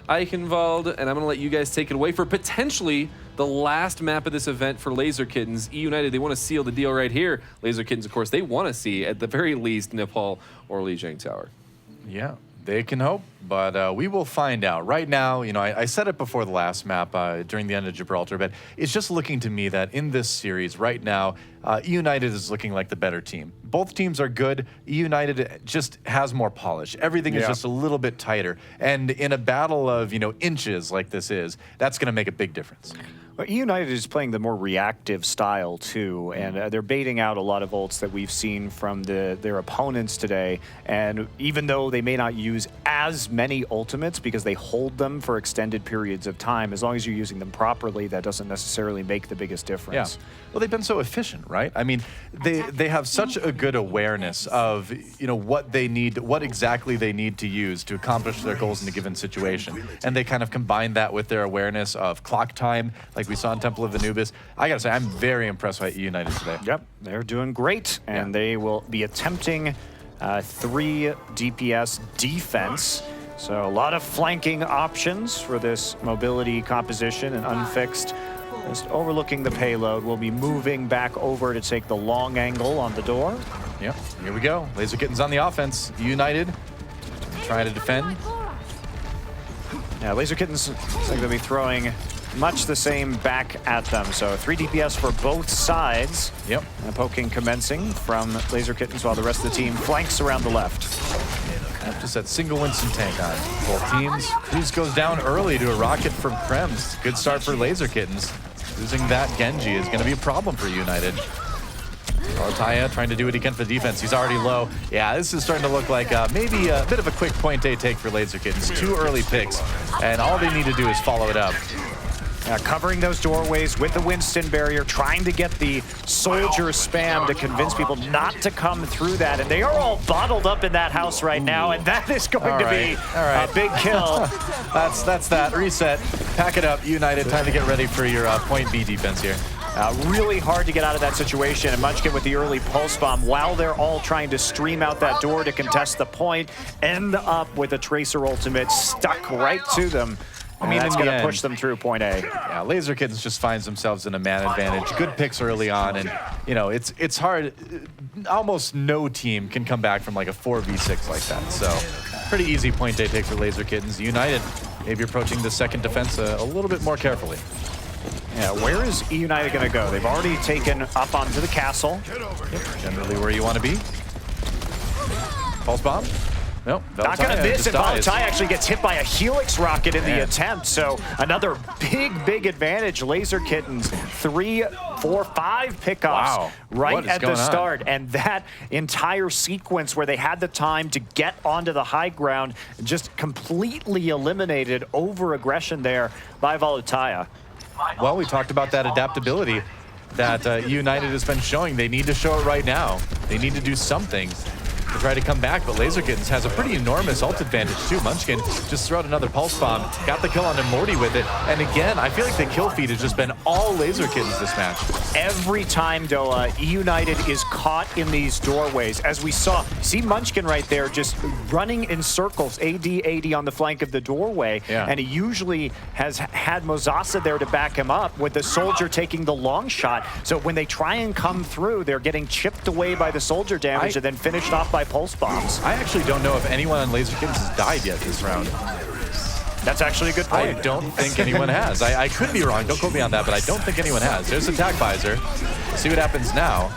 Eichenwald, and I'm going to let you guys take it away for potentially the last map of this event for Laser Kittens. eUnited, they want to seal the deal right here. Laser Kittens, of course, they want to see, at the very least, Nepal or Lijiang Tower. Yeah, they can hope, but we will find out. Right now, you know, I said it before the last map during the end of Gibraltar, but it's just looking to me that in this series right now, eUnited is looking like the better team. Both teams are good. eUnited just has more polish. Everything is just a little bit tighter. And in a battle of, you know, inches like this is, that's going to make a big difference. Well, eUnited is playing the more reactive style, too, and they're baiting out a lot of ults that we've seen from their opponents today. And even though they may not use as many ultimates because they hold them for extended periods of time, as long as you're using them properly, that doesn't necessarily make the biggest difference. Yeah. Well, they've been so efficient, right? I mean, they have such a good awareness of, you know, what they need, what exactly they need to use to accomplish their goals in a given situation. And they kind of combine that with their awareness of clock time, like we saw in Temple of Anubis. I gotta say, I'm very impressed by eUnited today. Yep, they're doing great, and they will be attempting 3 DPS defense. So a lot of flanking options for this mobility composition and unfixed. Just overlooking the payload. We'll be moving back over to take the long angle on the door. Yep, here we go. Laser Kittens on the offense. eUnited trying to defend. Yeah, Laser Kittens looks like they'll be throwing much the same back at them. So 3 DPS for both sides. Yep. And poking commencing from Laser Kittens while the rest of the team flanks around the left. Just that single Winston tank on both teams. Cruz goes down early to a rocket from Krems. Good start for Laser Kittens. Losing that Genji is going to be a problem for eUnited. Taya trying to do what he can for defense. He's already low. Yeah, this is starting to look like maybe a bit of a quick point A take for Laser Kittens. 2 early picks, and all they need to do is follow it up. Covering those doorways with the Winston barrier, trying to get the soldier spam to convince people not to come through that. And they are all bottled up in that house right now, and that is going to be a big kill. That's that. Reset. Pack it up, eUnited. Time to get ready for your point B defense here. Really hard to get out of that situation, and Munchkin with the early pulse bomb while they're all trying to stream out that door to contest the point, end up with a Tracer ultimate stuck right to them. I mean, that's going to push them through point A. Yeah, Laser Kittens just finds themselves in a man advantage. Good picks early on, and, you know, it's hard. Almost no team can come back from like a 4v6 like that. So, pretty easy point A take for Laser Kittens. eUnited maybe approaching the second defense a little bit more carefully. Yeah, where is eUnited going to go? They've already taken up onto the castle. Yep, generally where you want to be. Pulse bomb. Nope, not going to miss, and Volatai actually gets hit by a Helix rocket in the attempt, so another big advantage. Laser Kittens, 3, 4, 5 pickoffs right at the start, and that entire sequence where they had the time to get onto the high ground just completely eliminated over-aggression there by Volatai. Well, we talked about that adaptability that eUnited has been showing. They need to show it right now. They need to do something to try to come back, but Laser Kittens has a pretty enormous ult advantage too. Munchkin just threw out another pulse bomb, got the kill on Morty with it, and again, I feel like the kill feed has just been all Laser Kittens this match. Every time, Doa, eUnited is caught in these doorways, as we saw. See Munchkin right there just running in circles, AD on the flank of the doorway, and he usually has had Mozasa there to back him up with the soldier taking the long shot. So when they try and come through, they're getting chipped away by the soldier damage and then finished off by pulse bombs. I actually don't know if anyone on Laser Kittens has died yet this round. That's actually a good point. I don't think anyone has. I could be wrong, don't quote me on that, but I don't think anyone has. There's Attack Visor. Let's see what happens now.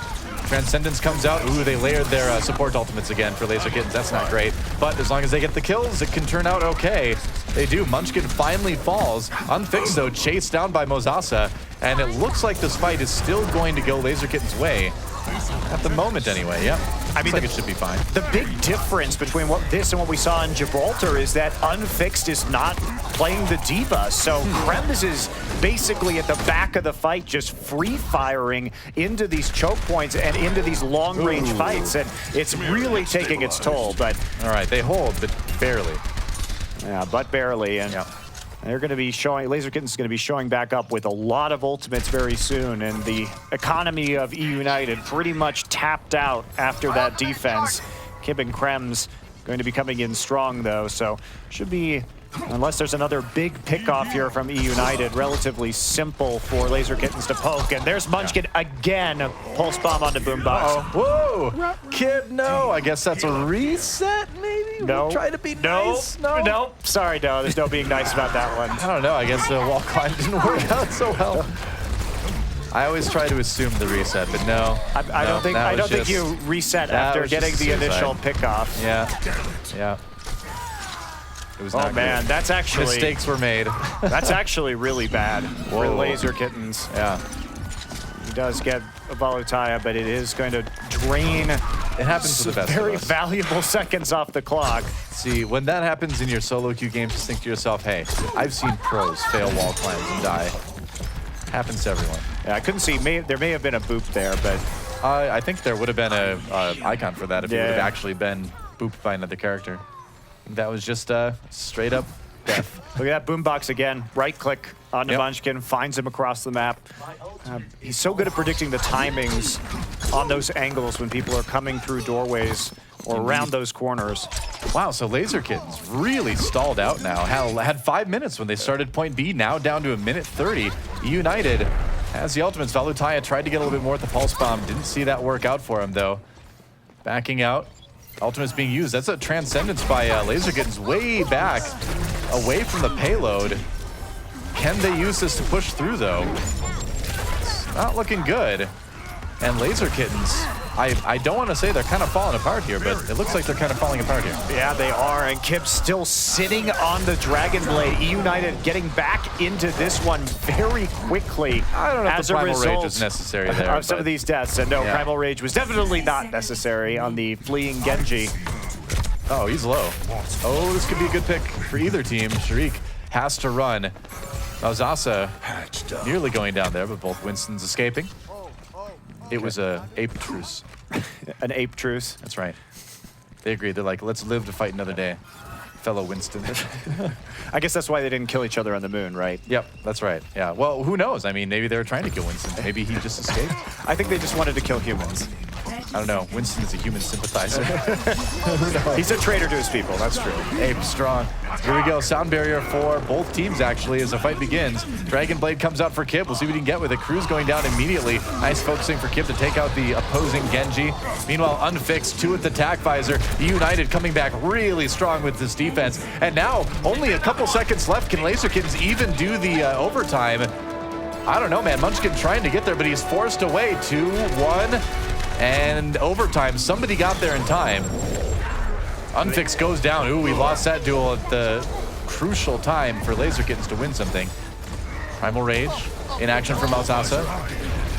Transcendence comes out. Ooh, they layered their support ultimates again for Laser Kittens. That's not great. But as long as they get the kills, it can turn out okay. They do. Munchkin finally falls. Unfixed, though, chased down by Mozasa. And it looks like this fight is still going to go Laser Kitten's way. At the moment, anyway, yeah. I mean, it should be fine. The big difference between this and what we saw in Gibraltar is that Unfixed is not playing the D.Va. So Krems is basically at the back of the fight, just free-firing into these choke points and into these long-range fights. And it's really taking its toll, but... All right, they hold, but barely. Yeah, but barely. And they're going to be showing, Laser Kittens is going to be showing back up with a lot of ultimates very soon, and the economy of eUnited pretty much tapped out after that defense. Kib and Krems going to be coming in strong, though, so should be Unless there's another big pick-off here from eUnited, relatively simple for Laser Kittens to poke. And there's Munchkin again, pulse bomb onto Boombox. Whoa! Kid, no. I guess that's a reset, maybe? No. We try to be nice. No. Nope. Sorry, no. There's no being nice about that one. I don't know. I guess the wall climb didn't work out so well. I always try to assume the reset, but no. I don't think you reset after getting the initial pick-off. Yeah. It was Oh man, that's actually mistakes were made. That's actually really bad for Laser Kittens. Yeah. He does get a Volutaya, but it is going to drain. It happens to the best very of us. valuable seconds off the clock. See, when that happens in your solo queue games, just think to yourself, hey, I've seen pros fail wall climbs and die. Happens to everyone. Yeah, I couldn't see. There may have been a boop there, but I think there would have been a icon for that if it would have actually been booped by another character. That was just straight up death. Look at that Boombox again. Right click onto Munchkin, finds him across the map. He's so good at predicting the timings on those angles when people are coming through doorways or around those corners. Wow, so Laser Kittens really stalled out now. Had 5 minutes when they started point B, now down to a minute 30. eUnited has the ultimates. Volutaya tried to get a little bit more at the pulse bomb. Didn't see that work out for him, though. Backing out. Ultimate's being used. That's a Transcendence by Laser Kittens way back, away from the payload. Can they use this to push through, though? It's not looking good. And Laser Kittens, I don't want to say they're kind of falling apart here, but it looks like they're kind of falling apart here. Yeah, they are, and Kip still sitting on the Dragon Blade. eUnited getting back into this one very quickly. I don't know if the Primal result Rage is necessary there. Of some of these deaths, and no, Primal Rage was definitely not necessary on the fleeing Genji. Oh, he's low. Oh, this could be a good pick for either team. Sharik has to run. Mazasa nearly going down there, but both Winston's escaping. It was a ape truce. An ape truce. That's right. They agreed. They're like, let's live to fight another day, fellow Winston. I guess that's why they didn't kill each other on the moon, right? Yep, that's right. Yeah. Well, who knows? I mean, maybe they were trying to kill Winston. Maybe he just escaped. I think they just wanted to kill humans. I don't know. Winston is a human sympathizer. He's a traitor to his people. That's true. Ape strong. Here we go. Sound barrier for both teams, actually, as the fight begins. Dragon Blade comes out for Kip. We'll see what he can get with it. Cruz going down immediately. Nice focusing for Kip to take out the opposing Genji. Meanwhile, Unfixed, 2 with the attack visor. eUnited coming back really strong with this defense. And now, only a couple seconds left. Can Laser Kittens even do the overtime? I don't know, man. Munchkin trying to get there, but he's forced away. 2-1. And overtime, somebody got there in time. Unfixed goes down. Ooh, we lost that duel at the crucial time for Laser Kittens to win something. Primal Rage in action from Alsasa.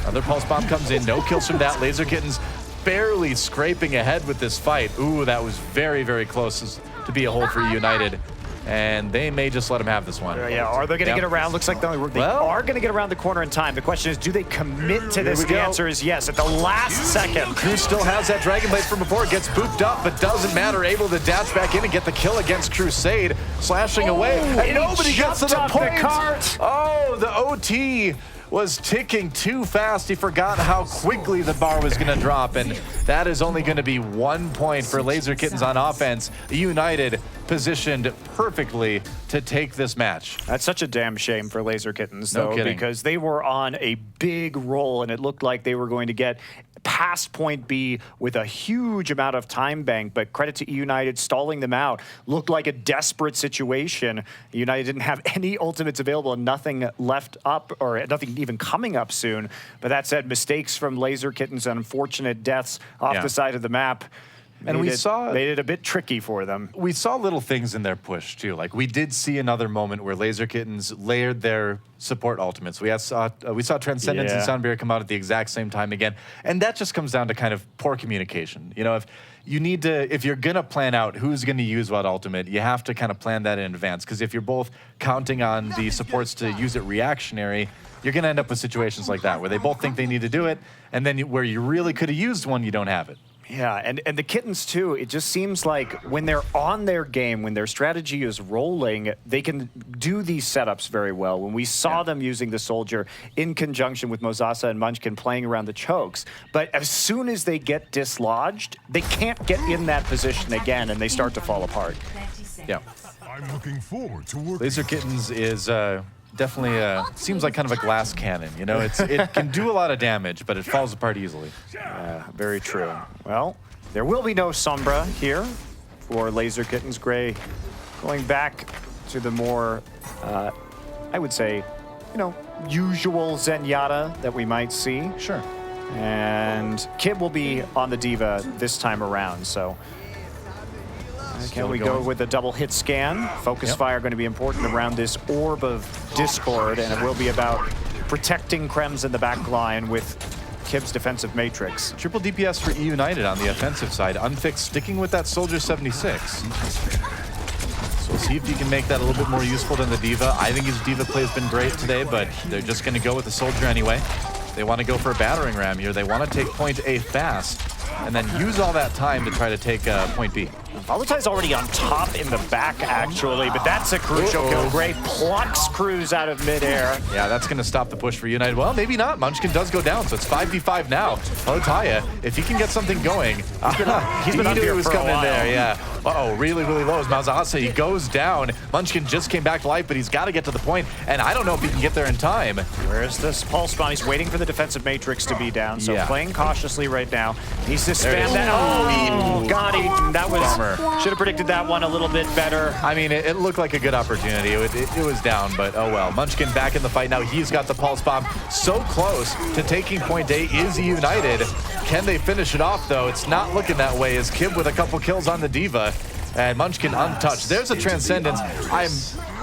Another pulse bomb comes in. No kills from that. Laser Kittens barely scraping ahead with this fight. Ooh, that was very, very close to be a hold for eUnited. And they may just let him have this one. Yeah, are they going to get around? Looks like they are going to get around the corner in time. The question is, do they commit to this? The answer is yes, at the last second. Cruz still has that Dragon Blade from before. Gets booped up, but doesn't matter. Able to dash back in and get the kill against Crusade. Slashing away, and nobody gets to the point. Oh, the OT was ticking too fast. He forgot how quickly the bar was going to drop, and that is only going to be 1 point for Laser Kittens on offense. eUnited positioned perfectly to take this match. That's such a damn shame for Laser Kittens, though, no kidding. Because they were on a big roll, and it looked like they were going to get past point B with a huge amount of time bank, but credit to eUnited stalling them out. Looked like a desperate situation. eUnited didn't have any ultimates available and nothing left up, or nothing even coming up soon. But that said, mistakes from Laser Kittens and unfortunate deaths off the side of the map. And made it a bit tricky for them. We saw little things in their push, too. Like, we did see another moment where Laser Kittens layered their support ultimates. We saw Transcendence and Soundbarrier come out at the exact same time again. And that just comes down to kind of poor communication. You know, if you're going to plan out who's going to use what ultimate, you have to kind of plan that in advance. Because if you're both counting on the supports to use it reactionary, you're going to end up with situations like that, where they both think they need to do it, and then where you really could have used one, you don't have it. Yeah, and the Kittens, too, it just seems like when they're on their game, when their strategy is rolling, they can do these setups very well. When we saw them using the Soldier in conjunction with Mozasa and Munchkin playing around the chokes, but as soon as they get dislodged, they can't get in that position again, and they start to fall apart. Yeah. I'm looking forward to working. Laser Kittenz is definitely seems like kind of a glass cannon. You know, it can do a lot of damage, but it falls apart easily. Very true. Well, there will be no Sombra here for Laser Kittenz. Gray going back to the more, I would say, you know, usual Zenyatta that we might see. Sure. And Kib will be on the Diva this time around, so can we go with a double hit scan? Focus fire going to be important around this orb of discord, and it will be about protecting Krems in the back line with Kib's defensive matrix. Triple DPS for eUnited on the offensive side. Unfixed sticking with that Soldier 76. So we'll see if he can make that a little bit more useful than the Diva. I think his Diva play has been great today, but they're just going to go with the Soldier anyway. They want to go for a battering ram here. They want to take point A fast and then use all that time to try to take point B. Valentai's already on top in the back, actually, but that's a crucial kill. Gray plucks Cruz out of midair. Yeah, that's going to stop the push for United. Well, maybe not. Munchkin does go down, so it's 5v5 now. Valentaya, if he can get something going, he's been he up knew here it was for a coming while. there. Yeah. Uh-oh, really, really low as Malzahasa. He goes down. Munchkin just came back to life, but he's got to get to the point, and I don't know if he can get there in time. Where's this pulse spawn? He's waiting for the defensive matrix to be down, so playing cautiously right now. Needs to spam that. Oh, he got eaten. That was Bummer. should have predicted that one a little bit better. I mean, it looked like a good opportunity. It was down, but oh well. Munchkin back in the fight now. He's got the pulse bomb. So close to taking point A is United. Can they finish it off, though? It's not looking that way as Kib with a couple kills on the Diva. And Munchkin untouched. There's a Transcendence. I'm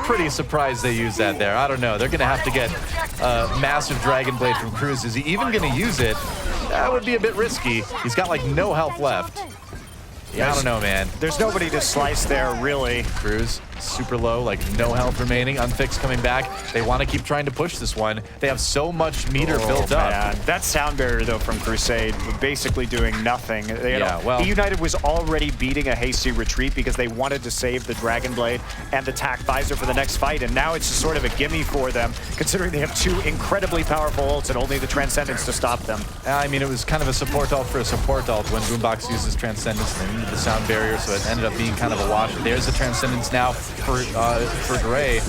pretty surprised they used that there. I don't know. They're going to have to get a massive Dragon Blade from Cruz. Is he even going to use it? That would be a bit risky. He's got like no health left. Yeah, I don't know, man. There's nobody to slice there, really. Cruz, super low, like no health remaining. Unfixed coming back. They want to keep trying to push this one. They have so much meter built up. Man. That sound barrier, though, from Crusade, basically doing nothing. eUnited was already beating a hasty retreat because they wanted to save the Dragon Blade and the TAC Visor for the next fight, and now it's just sort of a gimme for them, considering they have two incredibly powerful ults and only the Transcendence to stop them. I mean, it was kind of a support ult for a support ult when Boombox uses Transcendence and they needed the sound barrier, so it ended up being kind of a wash. There's a Transcendence now for Gray.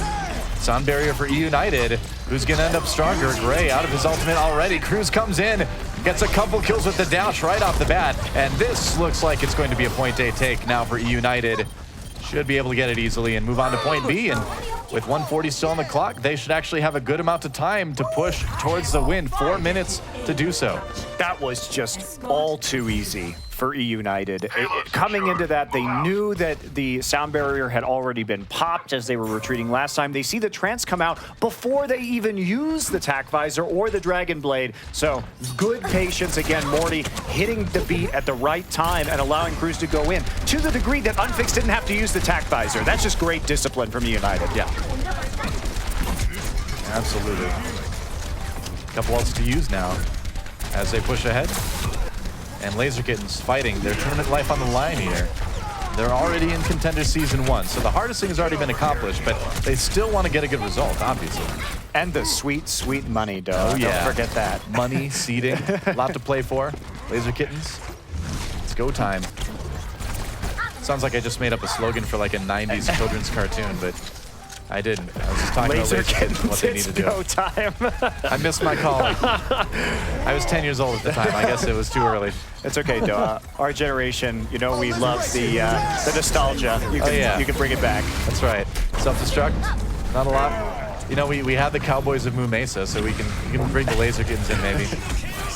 Sound barrier for eUnited. Who's going to end up stronger? Gray out of his ultimate already. Cruz comes in, gets a couple kills with the dash right off the bat, and this looks like it's going to be a point A take now for eUnited. Should be able to get it easily and move on to point B, and with 140 still on the clock, they should actually have a good amount of time to push towards the win. 4 minutes to do so. That was just all too easy for eUnited. Coming into that, they knew that the sound barrier had already been popped as they were retreating last time. They see the Trance come out before they even use the TAC Visor or the Dragon Blade. So good patience. Again, Morty hitting the beat at the right time and allowing Cruz to go in to the degree that Unfixed didn't have to use the TAC Visor. That's just great discipline from eUnited. Yeah. Absolutely. Couple ults to use now as they push ahead. And Laser Kittenz fighting their tournament life on the line here. They're already in Contenders Season 1, so the hardest thing has already been accomplished, but they still want to get a good result, obviously. And the sweet, sweet money, though. Oh, yeah. Don't forget that. Money, seeding, a lot to play for. Laser Kittenz, it's go time. Sounds like I just made up a slogan for like a 90s children's cartoon, but I didn't. I was just talking about Laser Kittenz and what they need to do. Go time. I missed my calling. I was 10 years old at the time. I guess it was too early. It's okay, Doa. Our generation, you know, we love the nostalgia. You can bring it back. That's right. Self-destruct, not a lot. You know, we had the Cowboys of Moo Mesa, so we can bring the Laser Kittens in maybe.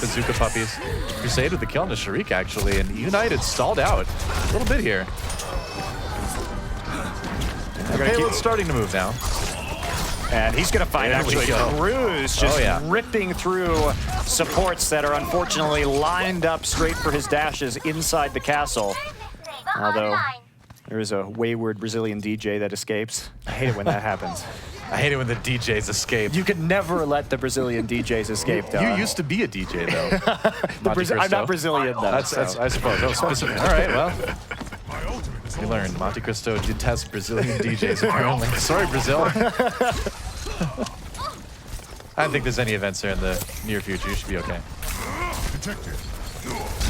Bazooka Puppies. Crusade with the kill on the Sharik, actually, and United stalled out a little bit here. Payload's starting to move now. And he's going to find actually Cruz just ripping through supports that are unfortunately lined up straight for his dashes inside the castle. Although there is a wayward Brazilian DJ that escapes. I hate it when that happens. I hate it when the DJs escape. You could never let the Brazilian DJs escape, though. You used to be a DJ, though. I'm not Brazilian, though. That's I suppose. Oh, specific. All right, well. You learned. Monte Cristo detests Brazilian DJs, apparently. Sorry, Brazil. I don't think there's any events there in the near future. You should be okay. Detected.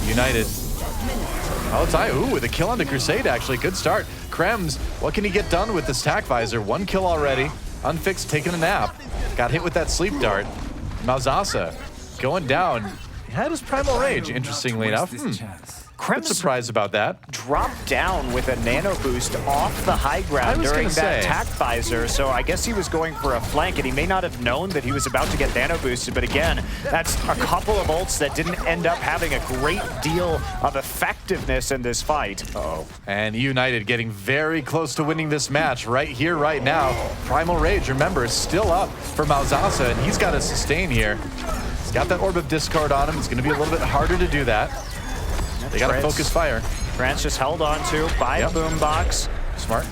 United. Oh, it's ooh, the kill on the Crusade, actually. Good start. Krems, what can he get done with this tack visor? 1 kill already. Unfixed, taking a nap. Got hit with that sleep dart. Malzasa going down. He had his Primal Rage, interestingly enough. I'm surprised about that. Dropped down with a nano boost off the high ground during that tack visor, so I guess he was going for a flank, and he may not have known that he was about to get nano boosted, but again, that's a couple of ults that didn't end up having a great deal of effectiveness in this fight. Uh-oh. And eUnited getting very close to winning this match right here, right now. Primal Rage, remember, is still up for Malzasa, and he's got to sustain here. He's got that Orb of Discord on him. It's going to be a little bit harder to do that. They got to focus fire. Trance just held on to by a boombox. Smart.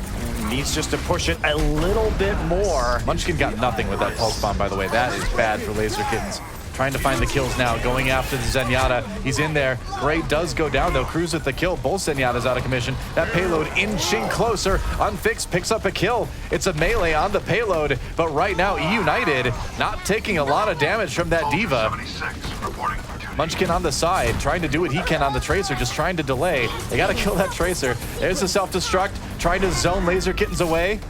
Needs just to push it a little bit more. Munchkin got nothing with that pulse bomb, by the way. That is bad for Laser Kittens. Trying to find the kills now, going after the Zenyatta. He's in there. Gray does go down, though. Cruz with the kill. Both Zenyatta's out of commission. That payload inching closer. Unfixed picks up a kill. It's a melee on the payload, but right now, eUnited not taking a lot of damage from that Diva. Munchkin on the side, trying to do what he can on the Tracer, just trying to delay. They got to kill that Tracer. There's the self-destruct, trying to zone Laser Kittens away.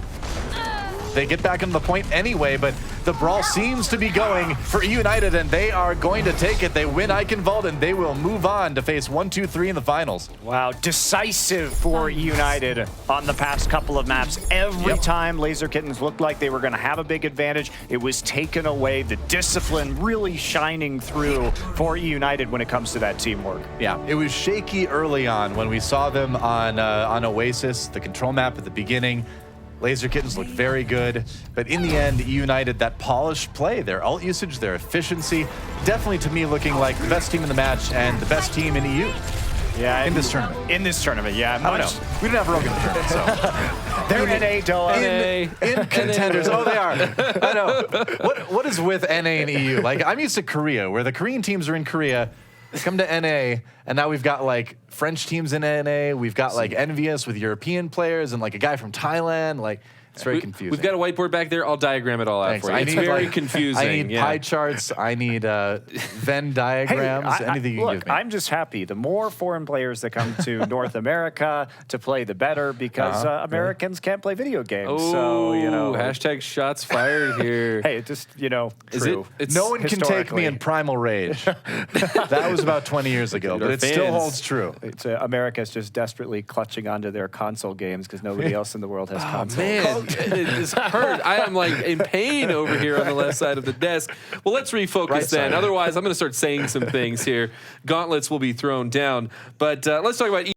They get back into the point anyway, but the brawl seems to be going for eUnited, and they are going to take it. They win Eichenwald, and they will move on to face 1, 2, 3 in the finals. Wow, decisive for eUnited on the past couple of maps. Every time Laser Kittens looked like they were going to have a big advantage, it was taken away. The discipline really shining through for eUnited when it comes to that teamwork. Yeah, it was shaky early on when we saw them on Oasis, the control map at the beginning. Laser Kittens looked very good, but in the end, eUnited, that polished play, their ult usage, their efficiency, definitely to me looking like the best team in the match and the best team in EU. Yeah, in this tournament. In this tournament, yeah. I don't know. We didn't have Rogue in the tournament, so. They're NA, Doa. In contenders. Oh, they are. I know. What is with NA and EU? Like, I'm used to Korea, where the Korean teams are in Korea. They come to NA, and now we've got like French teams in NA. We've got like Envious with European players and like a guy from Thailand. Like, it's very confusing. We've got a whiteboard back there. I'll diagram it all out for you. It's very confusing. I need pie charts. I need Venn diagrams. Anything you can give me. I'm just happy. The more foreign players that come to North America to play, the better, because Americans can't play video games. Oh, so, you know. Hashtag shots fired here. Hey, it just, you know, true. No one can take me in Primal Rage. That was about 20 years ago, but it still holds true. America's just desperately clutching onto their console games because nobody else in the world has consoles. Man, it's hurt. I am like in pain over here on the left side of the desk. Well, let's refocus then. Otherwise, I'm going to start saying some things here. Gauntlets will be thrown down. But let's talk about